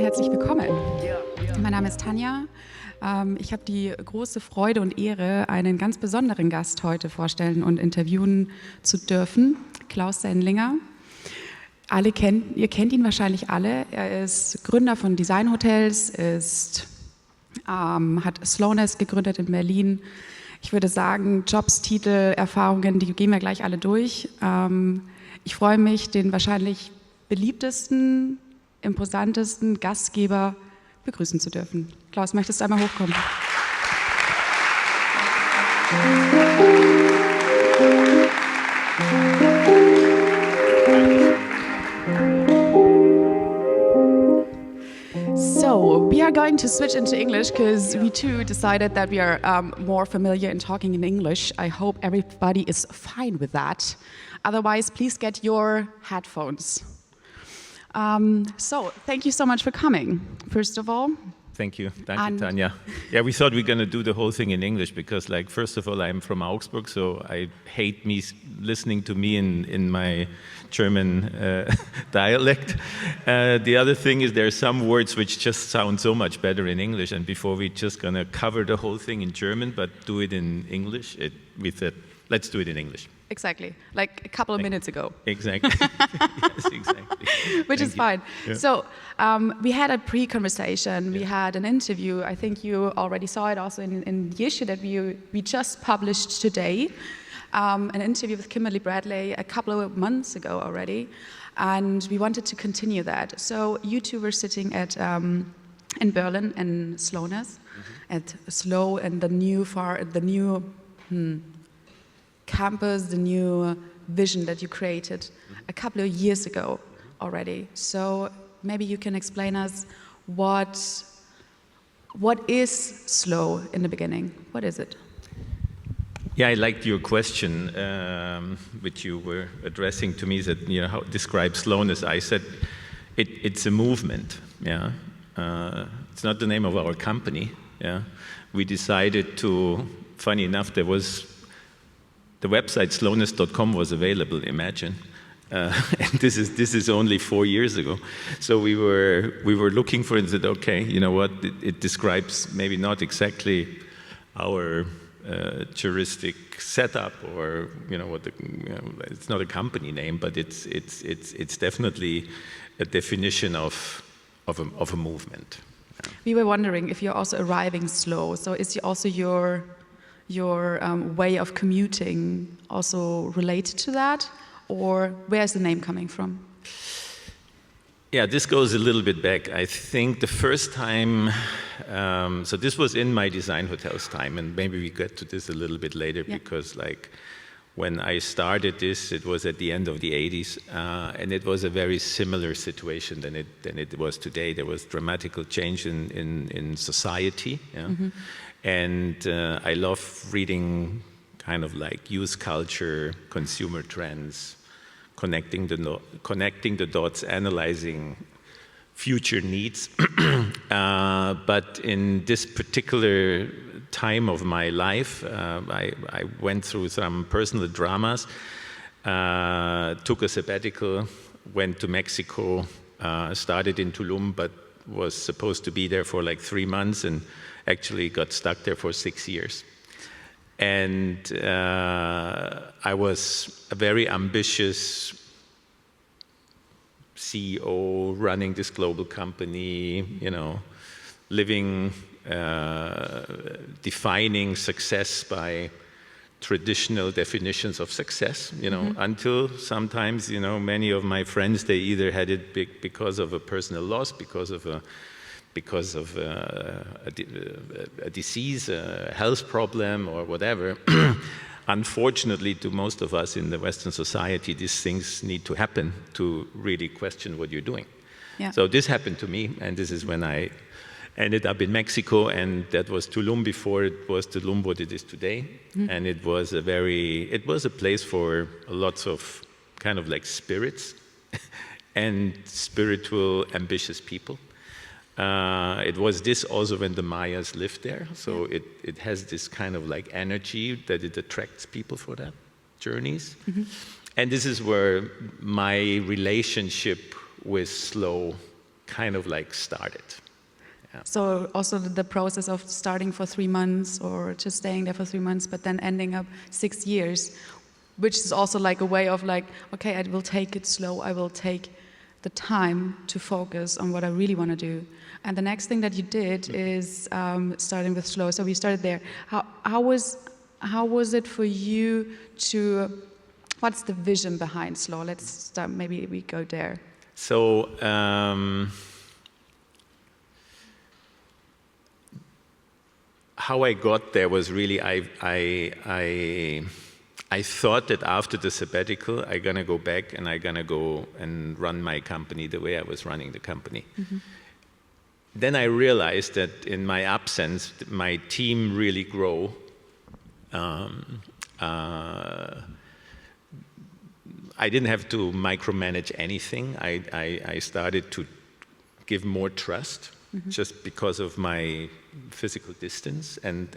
herzlich willkommen. Mein Name ist Tanja. Ich habe die große Freude und Ehre, einen ganz besonderen Gast heute vorstellen und interviewen zu dürfen, Claus Sendlinger. Ihr kennt ihn wahrscheinlich alle. Er ist Gründer von Designhotels, hat Slowness gegründet in Berlin. Ich würde sagen, Jobs, Titel, Erfahrungen, die gehen wir gleich alle durch. Ich freue mich, den wahrscheinlich beliebtesten, imposantesten Gastgeber begrüßen zu dürfen. Claus, möchtest du einmal hochkommen? So, we are going to switch into English because we too decided that we are more familiar in talking in English. I hope everybody is fine with that. Otherwise, please get your headphones. So, thank you so much for coming, first of all. Thank you. Thank you, Tanja. Yeah, we thought we were going to do the whole thing in English because, like, first of all, I'm from Augsburg, so I hate listening to me in my German dialect. The other thing is there are some words which just sound so much better in English, and before we're just going to cover the whole thing in German but do it in English, we said, let's do it in English. Exactly, like a couple of minutes ago. Exactly. Yes, exactly. Which is fine. Yeah. So we had a pre-conversation, we had an interview. I think you already saw it also in the issue that we just published today. An interview with Kimberly Bradley a couple of months ago already. And we wanted to continue that. So you two were sitting at in Berlin in Slowness, at Slow and the new campus, the new vision that you created a couple of years ago already. So maybe you can explain us what is Slow in the beginning? What is it? Yeah, I liked your question, which you were addressing to me, that how to describe slowness. I said it's a movement. Yeah, it's not the name of our company. Yeah, we decided to. Funny enough, there was. The website slowness.com was available, imagine. And this is only 4 years ago. So we were looking for it and said, okay, you know what, it describes maybe not exactly our juristic setup, or it's not a company name, but it's definitely a definition of a movement. Yeah. We were wondering if you're also arriving slow. So is also your way of commuting also related to that, or where's the name coming from? Yeah, this goes a little bit back. I think the first time, so this was in my design hotels time, and maybe we get to this a little bit later, because like when I started this, it was at the end of the 80s, and it was a very similar situation than it was today. There was dramatical change in society. Yeah? Mm-hmm. And I love reading kind of like youth culture, consumer trends, connecting the dots, analyzing future needs. But in this particular time of my life, I went through some personal dramas, took a sabbatical, went to Mexico, started in Tulum, but was supposed to be there for like 3 months, and actually got stuck there for 6 years. And I was a very ambitious CEO running this global company, living, defining success by traditional definitions of success, until sometimes, many of my friends, they either had it because of a personal loss, because of a disease, a health problem, or whatever. Unfortunately, to most of us in the Western society, these things need to happen to really question what you're doing. Yeah. So this happened to me, and this is when I ended up in Mexico, and that was Tulum before it was Tulum what it is today. Mm-hmm. And it was a place for lots of kind of like spirits and spiritual, ambitious people. It was this also when the Mayas lived there, so it has this kind of like energy that it attracts people for that journeys. Mm-hmm. And this is where my relationship with slow kind of like started. Yeah. So also the process of starting for 3 months or just staying there for 3 months, but then ending up 6 years, which is also like a way of like, okay, I will take it slow. I will take the time to focus on what I really want to do. And the next thing that you did is starting with slow. So we started there. How was it for you to? What's the vision behind slow? Let's start. Maybe we go there. So. How I got there was really I thought that after the sabbatical I'm gonna go back and I'm gonna go and run my company the way I was running the company. Mm-hmm. Then I realized that in my absence my team really grew. I didn't have to micromanage anything. I started to give more trust. Mm-hmm. Just because of my physical distance, and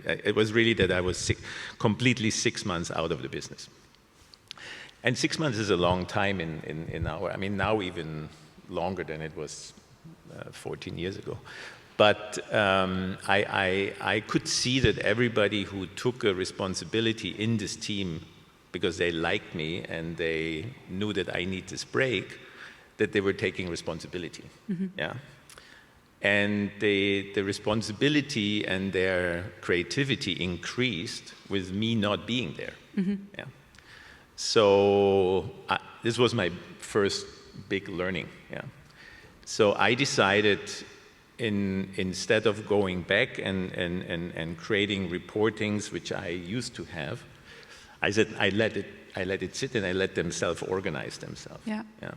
it was really that I was completely 6 months out of the business. And 6 months is a long time in our, I mean now even longer than it was 14 years ago. But I could see that everybody who took a responsibility in this team, because they liked me and they knew that I need this break, that they were taking responsibility. Mm-hmm. Yeah. And the responsibility and their creativity increased with me not being there. Mm-hmm. Yeah. So this was my first big learning. Yeah. So I decided, instead of going back and creating reportings which I used to have, I said I let it sit and I let them self-organize themselves. Yeah. Yeah.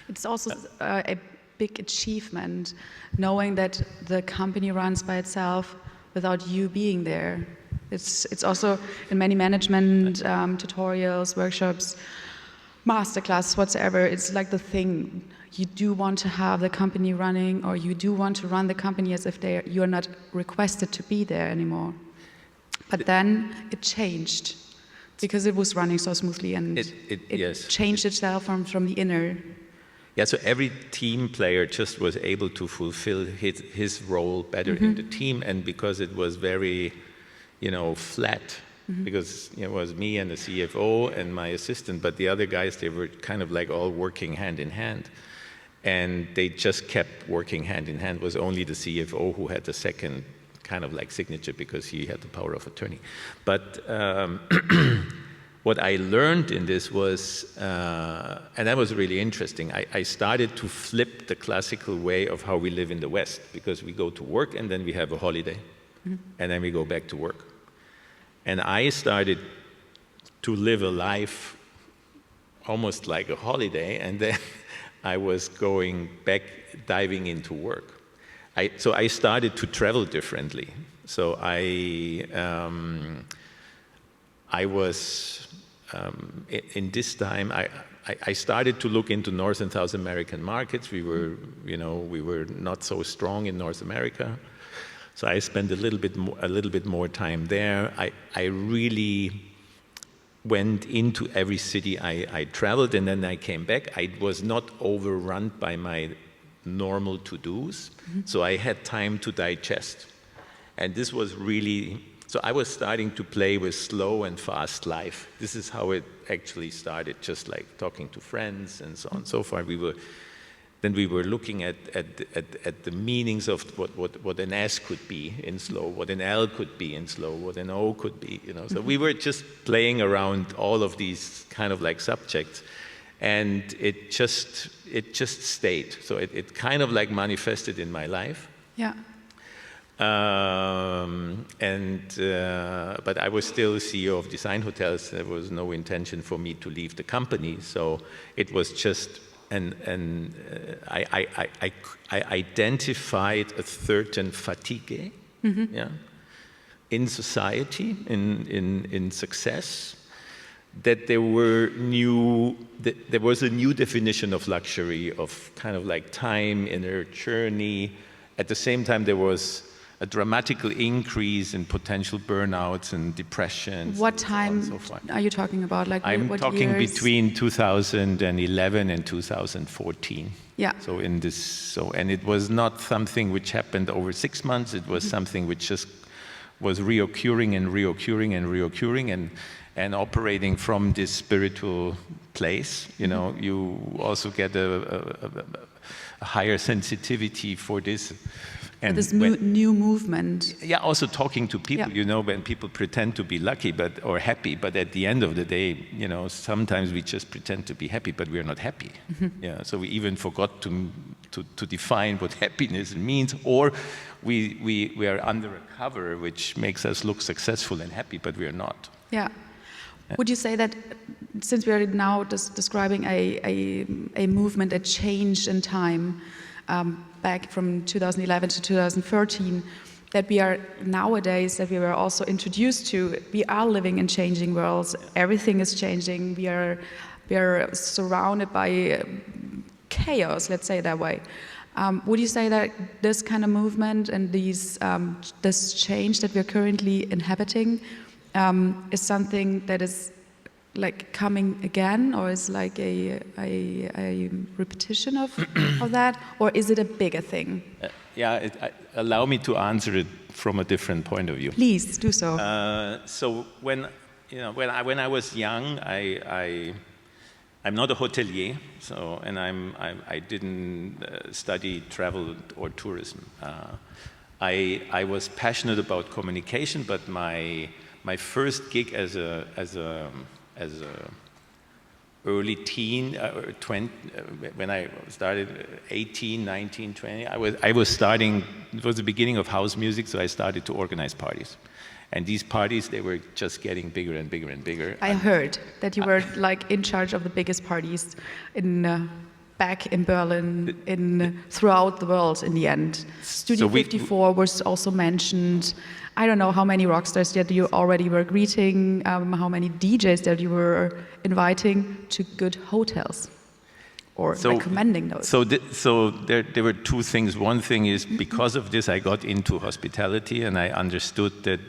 It's also a big achievement, knowing that the company runs by itself without you being there. It's also in many management tutorials, workshops, masterclass, whatsoever. It's like the thing you do want to have the company running, or you do want to run the company as if you're not requested to be there anymore. But then it changed because it was running so smoothly, and it changed itself from the inner. Yeah, so every team player just was able to fulfill his role better mm-hmm. in the team, and because it was very, flat, mm-hmm. because it was me and the CFO and my assistant, but the other guys, they were kind of like all working hand in hand, and they just kept working hand in hand. It was only the CFO who had the second kind of like signature because he had the power of attorney. But what I learned in this was, and that was really interesting, I started to flip the classical way of how we live in the West, because we go to work and then we have a holiday, mm-hmm. and then we go back to work. And I started to live a life almost like a holiday, and then I was going back, diving into work. So I started to travel differently. So I was, in this time, I started to look into North and South American markets. We were not so strong in North America. So I spent a little bit more time there. I really went into every city I traveled, and then I came back. I was not overrun by my normal to-dos, mm-hmm. so I had time to digest. And this was really, so I was starting to play with slow and fast life. This is how it actually started, just like talking to friends and so on and so forth. We were looking at the meanings of what an S could be in slow, what an L could be in slow, what an O could be, So we were just playing around all of these kind of like subjects, and it just stayed. So it kind of like manifested in my life. Yeah. But I was still CEO of Design Hotels. There was no intention for me to leave the company. So it was just, I identified a certain fatigue, mm-hmm. yeah, in society, in success, that there was a new definition of luxury, of kind of like time, inner journey. At the same time, there was a dramatical increase in potential burnouts and depressions. What and time so on and so forth. are you talking about? Like I'm what talking years? between 2011 and 2014. Yeah. So and it was not something which happened over 6 months. It was something which just was reoccurring and operating from this spiritual place. You know, you also get a higher sensitivity for this. And this new movement. Yeah, also talking to people, you know, when people pretend to be lucky or happy, but at the end of the day, you know, sometimes we just pretend to be happy, but we're not happy. Yeah, so we even forgot to define what happiness means, or we are under a cover which makes us look successful and happy, but we are not. Yeah. Would you say that, since we are now describing a movement, a change in time, back from 2011 to 2013, that we are nowadays, that we were also introduced to, we are living in changing worlds, everything is changing, we are surrounded by chaos, let's say it that way. Would you say that this kind of movement and this change that we're currently inhabiting is something that is like coming again, or is like a repetition of that, or is it a bigger thing? Allow me to answer it from a different point of view. Please do so. So when I was young, I'm not a hotelier, so I didn't study travel or tourism. I was passionate about communication, but my first gig as a early teen, 20, when I started 18, 19, 20, I was starting, it was the beginning of house music, so I started to organize parties. And these parties, they were just getting bigger and bigger and bigger. I heard that you were like in charge of the biggest parties back in Berlin, throughout the world in the end. Studio 54 was also mentioned. I don't know how many rock stars that you already were greeting, how many DJs that you were inviting to good hotels, or recommending those. So there were two things. One thing is, because of this, I got into hospitality, and I understood that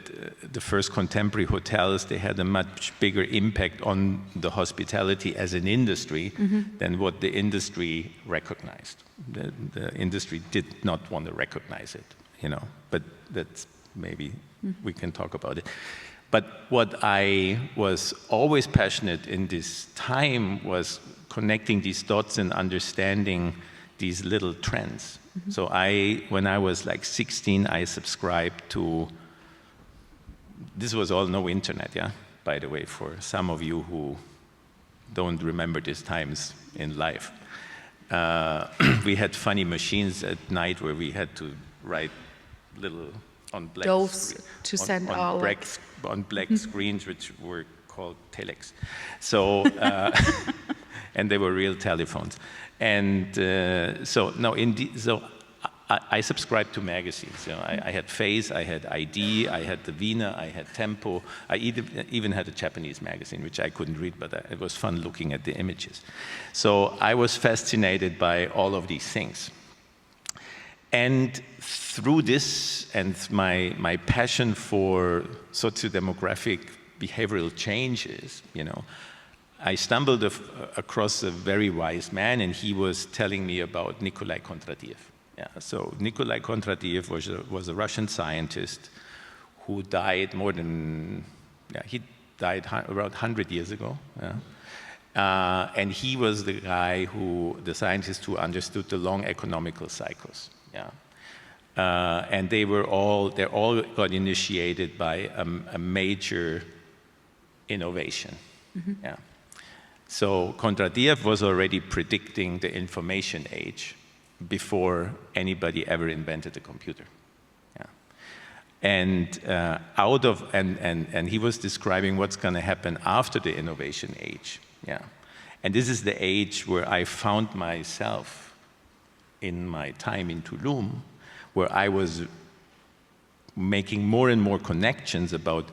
the first contemporary hotels, they had a much bigger impact on the hospitality as an industry than what the industry recognized. The industry did not want to recognize it, you know, but that's maybe we can talk about it. But what I was always passionate in this time was connecting these dots and understanding these little trends. So when I was like 16, I subscribed to, this was all no internet, yeah, by the way, for some of you who don't remember these times in life. We had funny machines at night where we had to write little on black on black screens, which were called telex. So and they were real telephones. And so I subscribed to magazines. You know, I had Face, I had ID, I had the Wiener, I had Tempo. I even had a Japanese magazine, which I couldn't read, but it was fun looking at the images. So I was fascinated by all of these things. And through this and my passion for socio-demographic behavioral changes, you know, I stumbled across a very wise man, and he was telling me about Nikolai Kondratiev. Yeah, so Nikolai Kondratiev was a Russian scientist who died he died around 100 years ago. Yeah. And he was the guy the scientist who understood the long economical cycles. Yeah. And they all got initiated by a major innovation. Yeah. So Kondratiev was already predicting the information age before anybody ever invented a computer. Yeah. And and he was describing what's going to happen after the innovation age. Yeah. And this is the age where I found myself in my time in Tulum, where I was making more and more connections about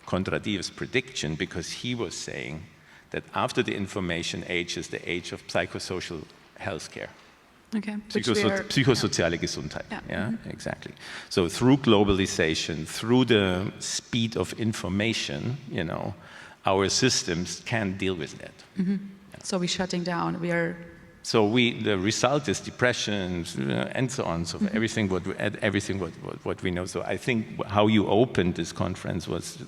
Kondratiev's prediction, because he was saying that after the information age is the age of psychosocial healthcare. Okay. Which we are- Psychosoziale Gesundheit. Yeah. Yeah, exactly. So through globalization, through the speed of information, our systems can't deal with that. So we're shutting down. We are. So the result is depression and so on. So everything what we know. So I think how you opened this conference was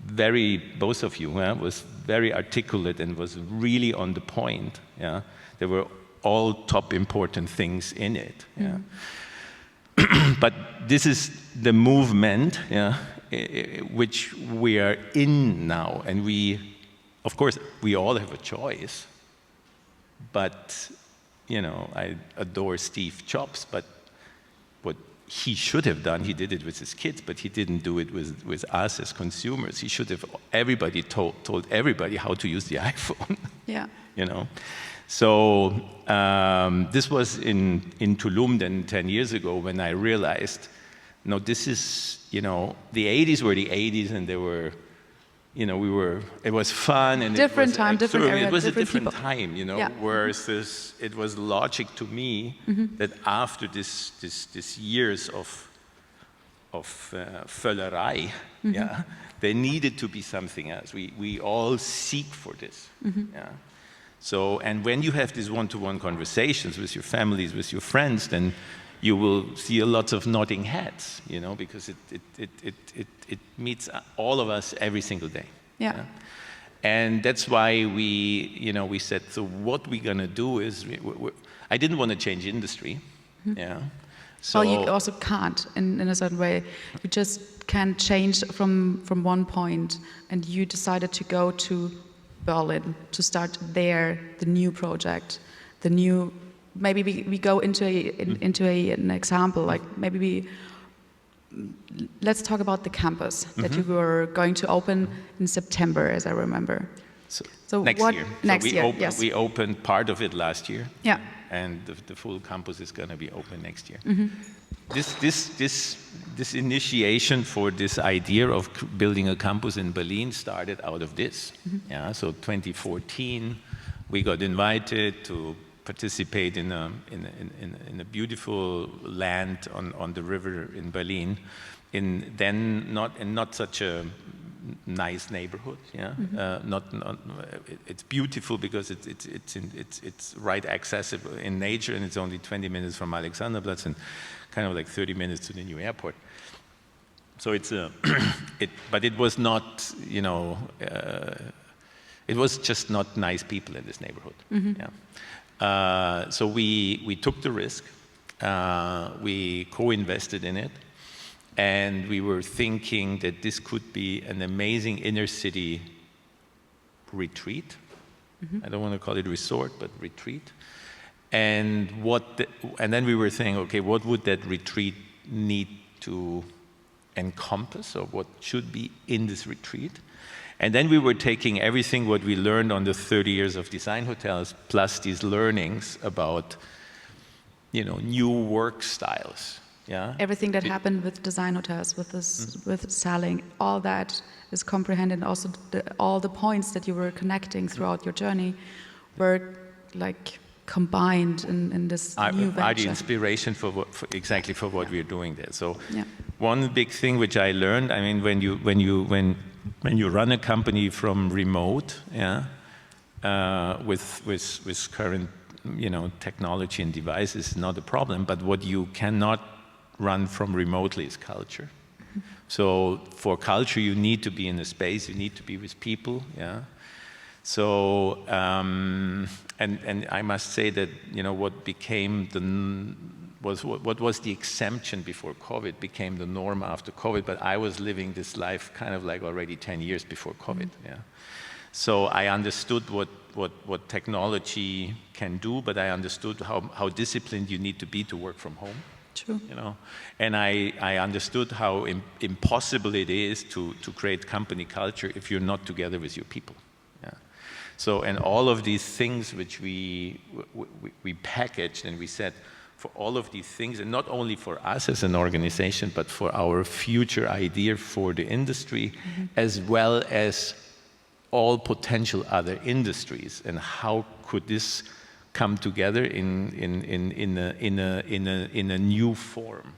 very, both of you, was very articulate and was really on the point. Yeah, there were all top important things in it. Yeah, but this is the movement, which we are in now, and of course, we all have a choice. But, I adore Steve Jobs, but what he should have done, he did it with his kids, but he didn't do it with us as consumers. He should have told everybody how to use the iPhone. Yeah. So this was in Tulum then 10 years ago when I realized, no, this is, the 80s were the 80s and they were, it was fun and different time, different area, it was different a different people. time, whereas it was logic to me that after this years of Völlerei, there needed to be something else. We all seek for this. Yeah. So, and when you have these one-to-one conversations with your families, with your friends, then you will see a lot of nodding heads, because it meets all of us every single day. Yeah. And that's why we said, so what we're going to do is, I didn't want to change industry. Yeah. So well, you also can't in a certain way. You just can't change from one point, and you decided to go to Berlin to start there, the new project, the new. Maybe we go into an example, like maybe let's talk about the campus that you were going to open in September, as I remember. So next year. Next year, yes. We opened part of it last year. Yeah. And the full campus is going to be open next year. This initiation for this idea of building a campus in Berlin started out of this. Yeah. So 2014, we got invited to participate in a beautiful land on the river in Berlin, in not such a nice neighborhood. Yeah, it's beautiful because it's right accessible in nature, and it's only 20 minutes from Alexanderplatz and kind of like 30 minutes to the new airport. So but it was not, it was just not nice people in this neighborhood. Yeah. So we took the risk, we co-invested in it, and we were thinking that this could be an amazing inner city retreat. I don't want to call it resort, but retreat. And then we were thinking, okay, what would that retreat need to encompass, or what should be in this retreat? And then we were taking everything what we learned on the 30 years of design hotels, plus these learnings about, new work styles. Yeah. Everything that happened with design hotels, with with selling, all that is comprehended. Also, all the points that you were connecting throughout your journey were like combined in this new venture. Are the inspiration for what we're doing there. So, one big thing which I learned, I mean, when you run a company from remote, with current, technology and devices is not a problem, but what you cannot run from remotely is culture. So for culture, you need to be in a space, you need to be with people, So, and I must say that, what became what was the exemption before COVID became the norm after COVID, but I was living this life kind of like already 10 years before COVID, So I understood what technology can do, but I understood how disciplined you need to be to work from home. True. And I understood how impossible it is to create company culture if you're not together with your people. So, and all of these things which we packaged, and we said, for all of these things, and not only for us as an organization, but for our future idea for the industry, as well as all potential other industries, and how could this come together in a new form.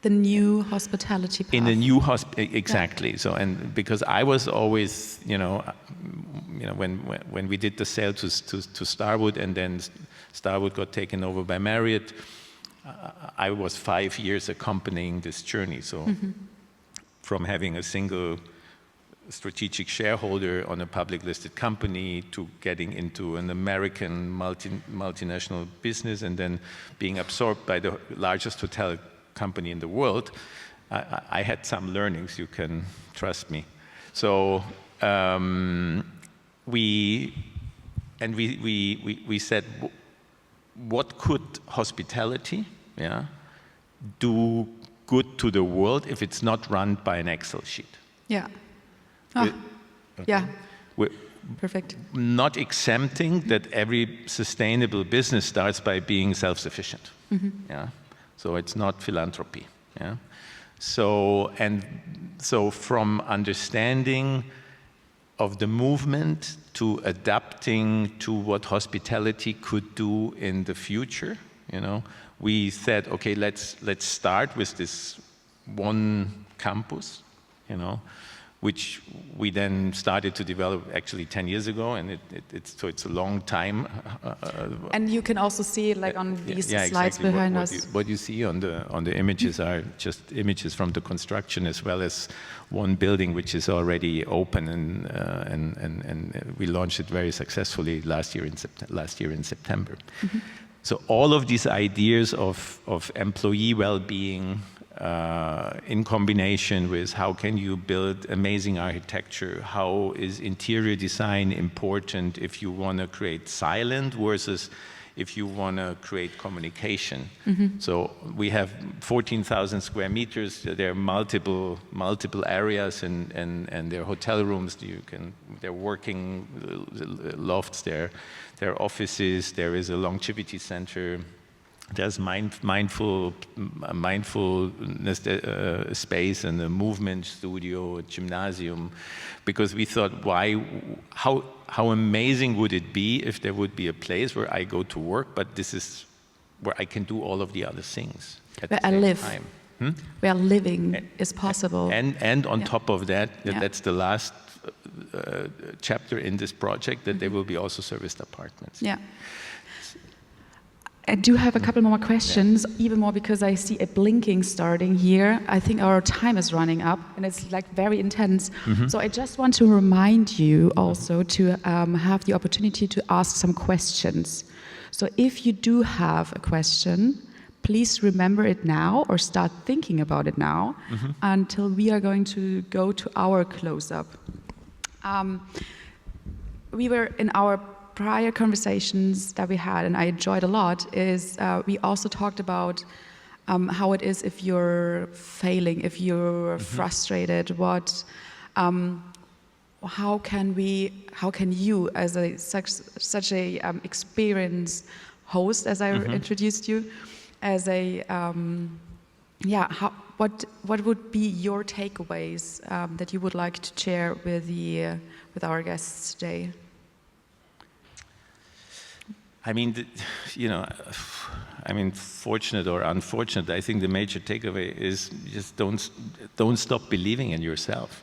The new hospitality path. In a new exactly. Yeah. So, and because I was always, when we did the sale to Starwood, and then Starwood got taken over by Marriott, I was 5 years accompanying this journey. So, from having a single strategic shareholder on a public listed company to getting into an American multinational business, and then being absorbed by the largest hotel company in the world, I had some learnings, you can trust me. So we said, what could hospitality do good to the world if it's not run by an Excel sheet? Yeah. Oh, yeah. Perfect. Not exempting that every sustainable business starts by being self-sufficient. Yeah. So it's not philanthropy. Yeah. So from understanding of the movement to adapting to what hospitality could do in the future, we said, okay, let's start with this one campus, which we then started to develop actually 10 years ago, and it's a long time. And you can also see it like on these slides exactly. behind us. What you see on the images are just images from the construction, as well as one building which is already open, and we launched it very successfully last year in September. So all of these ideas of employee well-being, in combination with how can you build amazing architecture, how is interior design important if you want to create silent versus if you want to create communication. So we have 14,000 square meters. There are multiple areas, and there are hotel rooms. There are working lofts. There are offices. There is a longevity center. There's mindfulness space and a movement studio, a gymnasium, because we thought, how amazing would it be if there would be a place where I go to work, but this is where I can do all of the other things at the same time. Where living is possible. And on top of that, that's the last chapter in this project, that there will be also serviced apartments. Yeah. I do have a couple more questions, even more because I see a blinking starting here. I think our time is running up, and it's like very intense. So I just want to remind you also to have the opportunity to ask some questions. So if you do have a question, please remember it now or start thinking about it now until we are going to go to our close-up. We were in our prior conversations that we had, and I enjoyed a lot, is we also talked about how it is if you're failing, if you're frustrated, how can you, as such a experienced host, as I introduced you, as a what would be your takeaways that you would like to share with our guests today? I mean, fortunate or unfortunate, I think the major takeaway is just don't stop believing in yourself,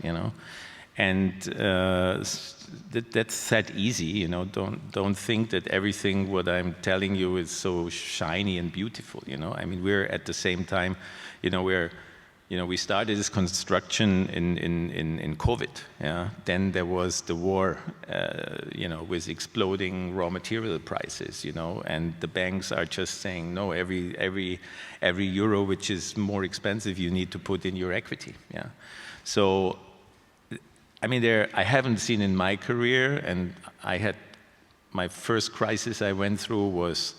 and that's that easy, Don't think that everything what I'm telling you is so shiny and beautiful, I mean, we're at the same time, we started this construction in COVID. Then there was the war, with exploding raw material prices, and the banks are just saying no. Every euro which is more expensive, you need to put in your equity. So, I mean, I haven't seen in my career, and I had my first crisis I went through was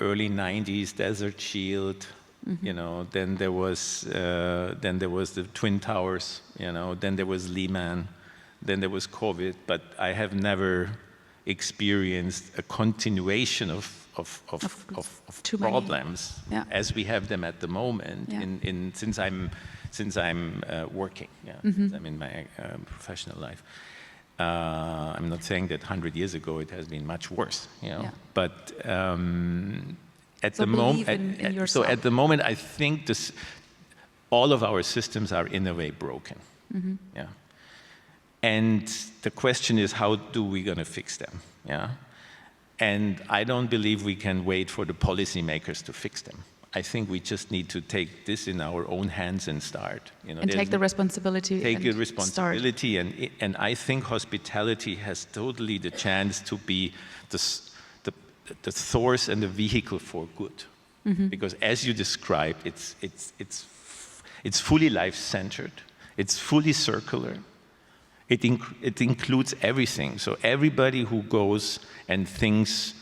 early '90s, Desert Shield. Then there was the Twin Towers, then there was Lehman, then there was COVID, but I have never experienced a continuation of problems as we have them at the moment since I'm working, since I'm in my professional life. I'm not saying that 100 years ago it has been much worse, you know. Yeah. But at So the moment, in so yourself. at the moment, I think all of our systems are in a way broken. Yeah. And the question is, how do we going to fix them? Yeah. And I don't believe we can wait for the policymakers to fix them. I think we just need to take this in our own hands and start. You know, And take the responsibility. Take the and responsibility, start. and I think hospitality has totally the chance to be the source and the vehicle for good. Because as you described, it's fully life-centered, it's fully circular. It includes everything. So everybody who goes and thinks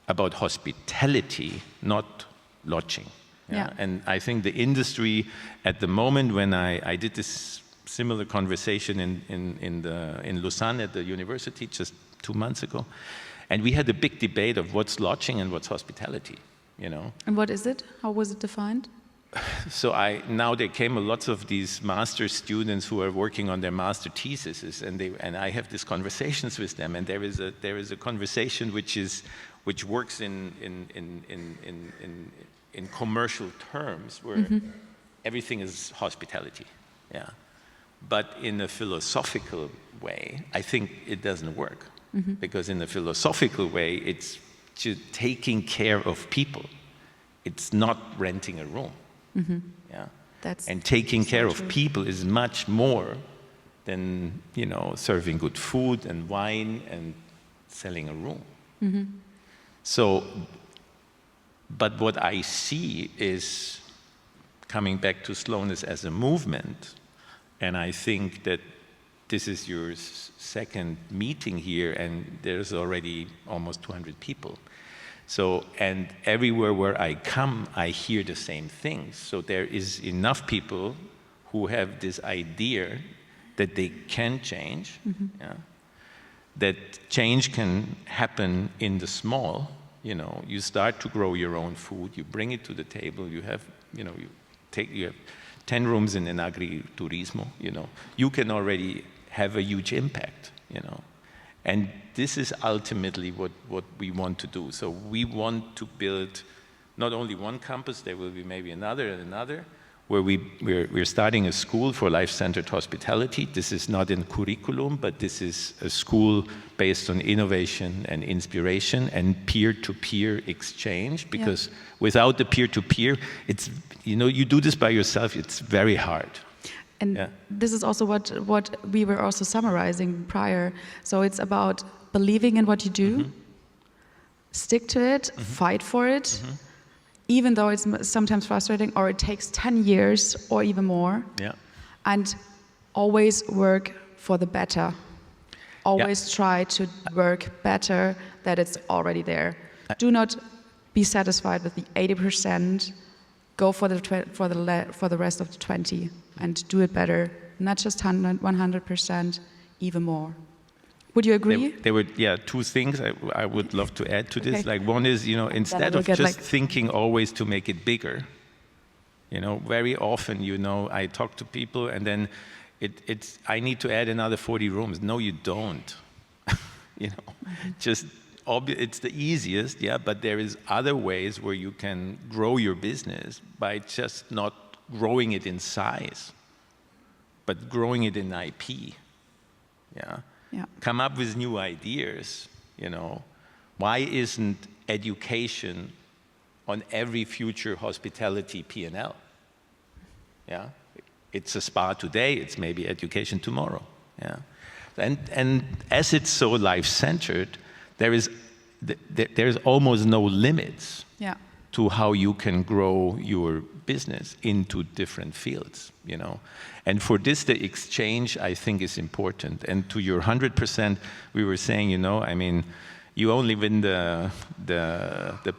about hospitality, not lodging. Yeah? And I think the industry at the moment, when I did this similar conversation in Lausanne at the university just 2 months ago, and we had a big debate of what's lodging and what's hospitality, you know. And what is it? How was it defined? So now there came lots of these master students who are working on their master theses, and I have these conversations with them, and there is a conversation which works in commercial terms where everything is hospitality, yeah. But in a philosophical way, I think it doesn't work, because in a philosophical way, it's just taking care of people. It's not renting a room. Yeah. And taking care of people is much more than, you know, serving good food and wine and selling a room. So, but what I see is coming back to slowness as a movement, and I think that this is your second meeting here, and there's already almost 200 people. So, and everywhere where I come, I hear the same things. So there is enough people who have this idea that they can change, yeah? That change can happen in the small. You know, you start to grow your own food, you bring it to the table, you have, you know, you have 10 rooms in an agriturismo, you know, you can already have a huge impact, you know. And this is ultimately what we want to do. So we want to build not only one campus, there will be maybe another and another, where we're starting a school for life-centered hospitality. This is not in curriculum, but this is a school based on innovation and inspiration and peer-to-peer exchange, because without the peer-to-peer, it's, you know, you do this by yourself, it's very hard. And this is also what we were also summarizing prior. So it's about believing in what you do, stick to it, fight for it, even though it's sometimes frustrating, or it takes 10 years or even more. Yeah. And always work for the better. Always try to work better, that it's already there. Do not be satisfied with the 80%. Go for the rest of the 20 and do it better. Not just 100%, even more. Would you agree? There were, two things I would love to add to this. Like, one is, you know, instead of just thinking always to make it bigger, you know, very often, you know, I talk to people and then it's I need to add another 40 rooms. No, you don't. You know, just it's the easiest, but there is other ways where you can grow your business by just not growing it in size, but growing it in IP. Yeah. Come up with new ideas, you know. Why isn't education on every future hospitality P&L? Yeah. It's a spa today, it's maybe education tomorrow. Yeah. And as it's so life-centered, there's almost no limits to how you can grow your business into different fields, you know. And for this, the exchange, I think, is important. And to your 100%, we were saying, you know, I mean, you only win the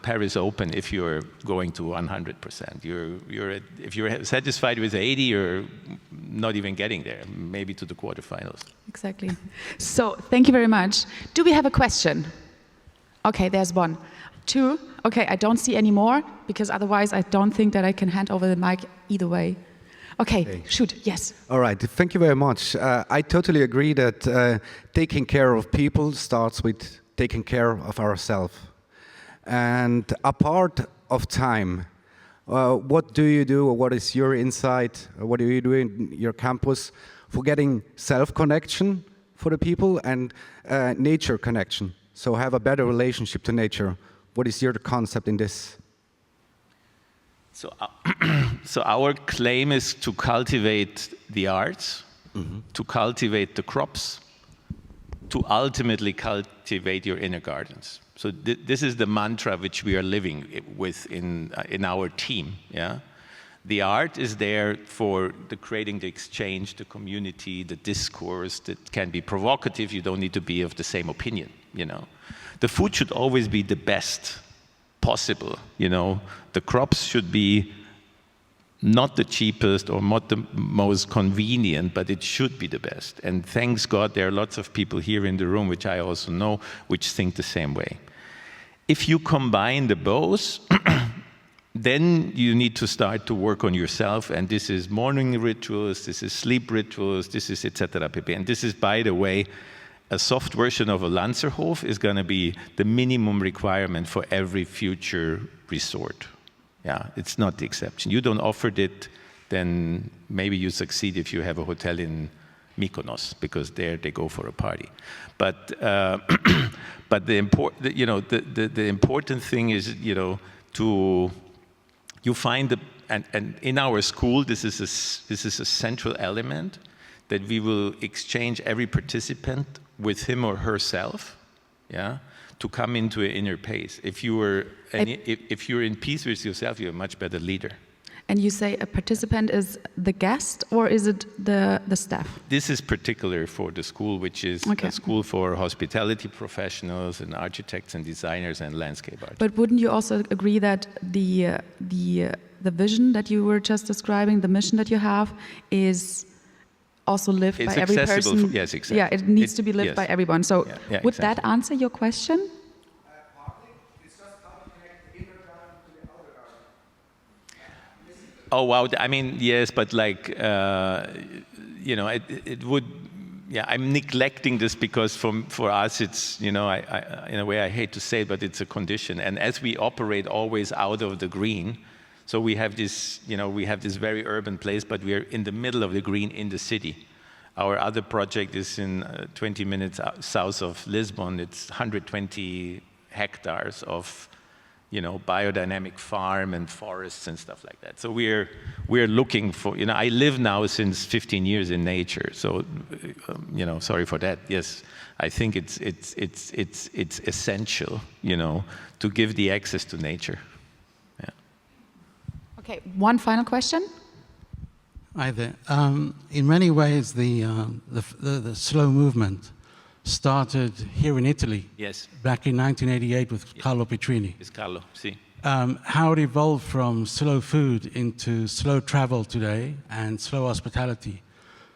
Paris Open if you're going to 100%. If you're satisfied with 80, you're not even getting there, maybe to the quarterfinals. Exactly. So thank you very much. Do we have a question? Okay, there's one. Two. Okay, I don't see any more, because otherwise I don't think that I can hand over the mic either way. Okay, shoot, yes. All right, thank you very much. I totally agree that taking care of people starts with taking care of ourselves. And a part of time, what do you do, or what is your insight, or what do you do in your campus for getting self-connection for the people and nature connection? So have a better relationship to nature. What is your concept in this? So our claim is to cultivate the arts, to cultivate the crops, to ultimately cultivate your inner gardens. So this is the mantra which we are living with in our team. Yeah, the art is there for creating the exchange, the community, the discourse that can be provocative. You don't need to be of the same opinion. You know, the food should always be the best possible. You know, the crops should be not the cheapest or not the most convenient, but it should be the best. And thanks God, there are lots of people here in the room, which I also know, which think the same way. If you combine the both, then you need to start to work on yourself. And this is morning rituals, this is sleep rituals, this is etc. pp. And this is, by the way, a soft version of a Lanzerhof is going to be the minimum requirement for every future resort. Yeah, it's not the exception. You don't offer it, then maybe you succeed if you have a hotel in Mykonos, because there they go for a party. But but the important thing is, you know, you find and in our school this is a central element, that we will exchange every participant with him or herself, yeah, to come into an inner pace. If you're in peace with yourself, you're a much better leader. And you say a participant is the guest, or is it the staff? This is particular for the school, which is a school for hospitality professionals and architects and designers and landscape artists. But wouldn't you also agree that the vision that you were just describing, the mission that you have, is also lived by every person? Yes, exactly. Yeah, it needs to be lived by everyone. So would that answer your question? Oh wow! I mean, yes, but like, you know, it would. Yeah, I'm neglecting this because for us, it's, you know, I in a way I hate to say it, but it's a condition. And as we operate always out of the green, so we have this, you know, we have this very urban place, but we are in the middle of the green in the city. Our other project is in 20 minutes south of Lisbon. It's 120 hectares of, you know, biodynamic farm and forests and stuff like that. So we're looking for, you know, I live now since 15 years in nature. So, you know, sorry for that. Yes, I think it's essential, you know, to give the access to nature. Yeah. Okay, one final question. Hi there. In many ways, the slow movement started here in Italy. Yes. Back in 1988 with Carlo Petrini. It's Carlo, see. How it evolved from slow food into slow travel today and slow hospitality.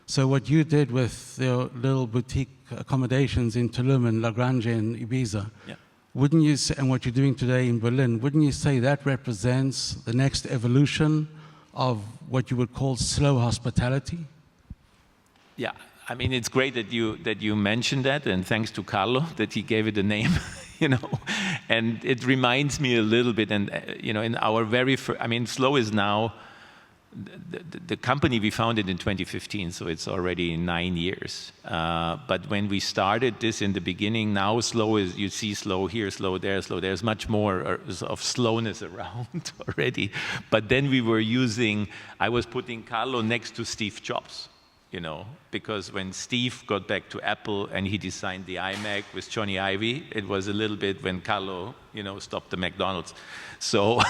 So what you did with your little boutique accommodations in Tulum and La Granja and Ibiza, wouldn't you say, and what you're doing today in Berlin, wouldn't you say that represents the next evolution of what you would call slow hospitality? Yeah. I mean, it's great that you mentioned that, and thanks to Carlo that he gave it a name, you know. And it reminds me a little bit, and you know, in our very first, I mean, Slow is now the company we founded in 2015, so it's already 9 years. But when we started this in the beginning, now Slow is, you see Slow here, Slow there, Slow. There's much more of slowness around already. But then we were I was putting Carlo next to Steve Jobs. You know, because when Steve got back to Apple and he designed the iMac with Johnny Ive, it was a little bit when Carlo, you know, stopped the McDonald's. So,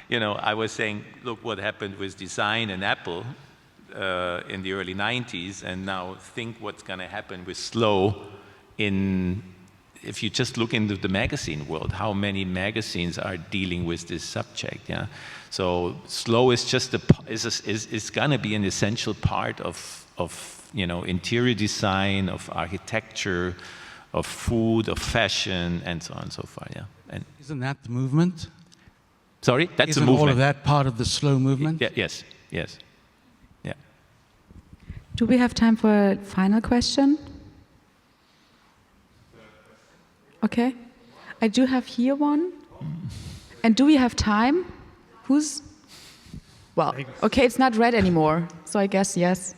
you know, I was saying, look what happened with design and Apple in the early 90s, and now think what's going to happen with Slow if you just look into the magazine world, how many magazines are dealing with this subject, yeah? So Slow is just is going to be an essential part of you know, interior design, of architecture, of food, of fashion, and so on and so forth. Yeah. And isn't that the movement? Sorry, that's Isn't a movement. all of that part of the slow movement? Yes. Yeah. Do we have time for a final question? Okay. I do have here one. And do we have time? Well, okay, it's not red anymore, so I guess yes.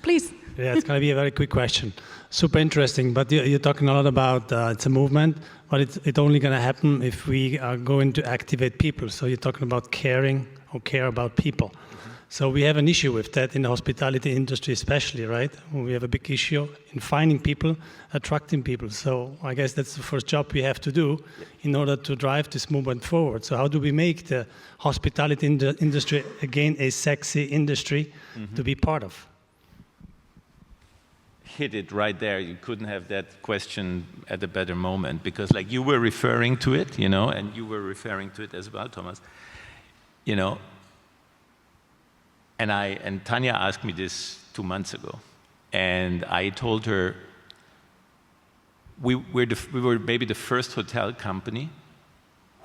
Please. Yeah, it's going to be a very quick question. Super interesting, but you're talking a lot about it's a movement, but it's only going to happen if we are going to activate people. So you're talking about caring or care about people. So we have an issue with that in the hospitality industry especially, right? We have a big issue in finding people, attracting people. So I guess that's the first job we have to do in order to drive this movement forward. So how do we make the hospitality industry, again, a sexy industry to be part of? Hit it right there. You couldn't have that question at a better moment, because like you were referring to it, you know, and you were referring to it as well, Thomas, you know. And Tanya asked me this 2 months ago, and I told her we were maybe the first hotel company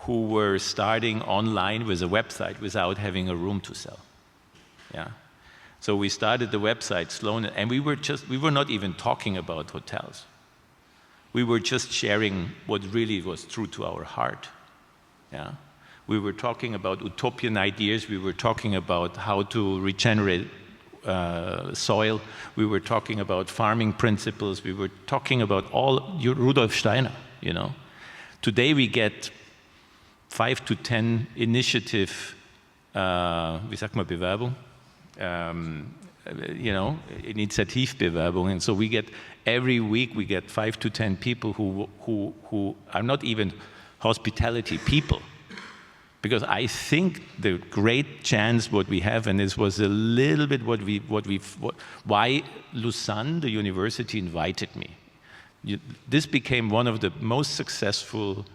who were starting online with a website without having a room to sell. Yeah. So we started the website Slowness, and we were not even talking about hotels. We were just sharing what really was true to our heart. Yeah. We were talking about utopian ideas. We were talking about how to regenerate soil. We were talking about farming principles. We were talking about all Rudolf Steiner, you know. Today we get 5 to 10 initiative, wie sagt man, Bewerbung? You know, Initiativbewerbung. And so we get, every week we get 5 to 10 people who are not even hospitality people. Because I think the great chance what we have, and this was a little bit why Lausanne, the university, invited me. This became one of the most successful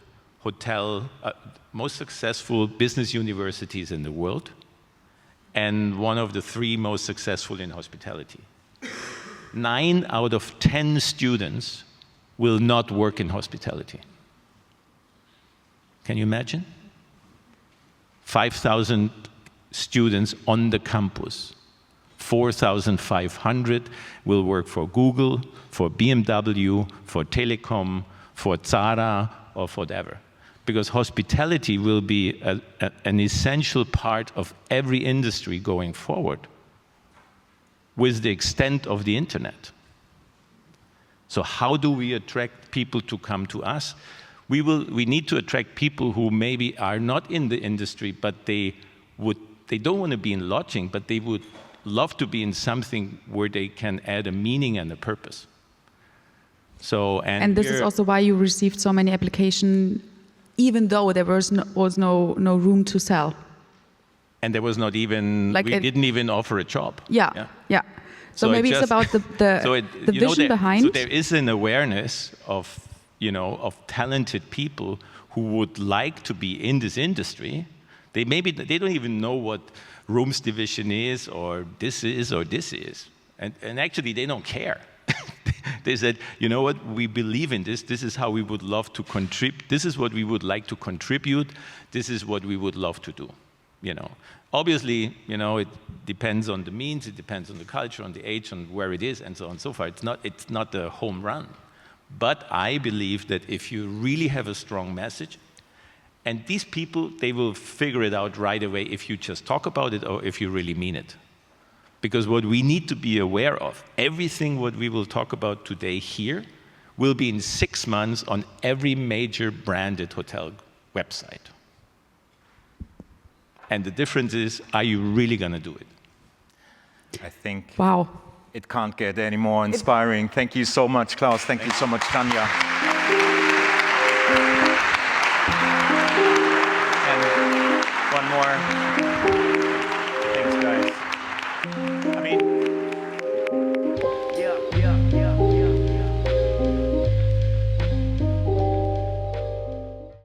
most successful business universities in the world, and one of the 3 most successful in hospitality. 9 out of 10 students will not work in hospitality. Can you imagine? 5,000 students on the campus. 4,500 will work for Google, for BMW, for Telecom, for Zara, or for whatever. Because hospitality will be an essential part of every industry going forward, with the extent of the internet. So how do we attract people to come to us? We need to attract people who maybe are not in the industry, but they don't want to be in lodging, but they would love to be in something where they can add a meaning and a purpose. So, and this is also why you received so many applications, even though there was no room to sell. And there was not even, we didn't even offer a job. Yeah. So maybe it's about the vision behind. So there is an awareness of, you know, of talented people who would like to be in this industry. They don't even know what rooms division is, or this is, or this is. And actually they don't care. They said, you know what, we believe in this. This is how we would love to contribute. This is what we would like to contribute. This is what we would love to do, you know. Obviously, you know, it depends on the means, it depends on the culture, on the age, on where it is, and so on and so forth. It's not a home run. But I believe that if you really have a strong message, and these people, they will figure it out right away if you just talk about it or if you really mean it. Because what we need to be aware of, everything what we will talk about today here will be in 6 months on every major branded hotel website. And the difference is, are you really going to do it? I think wow. It can't get any more inspiring. Thank you so much, Claus. Thank you so much, Tanya.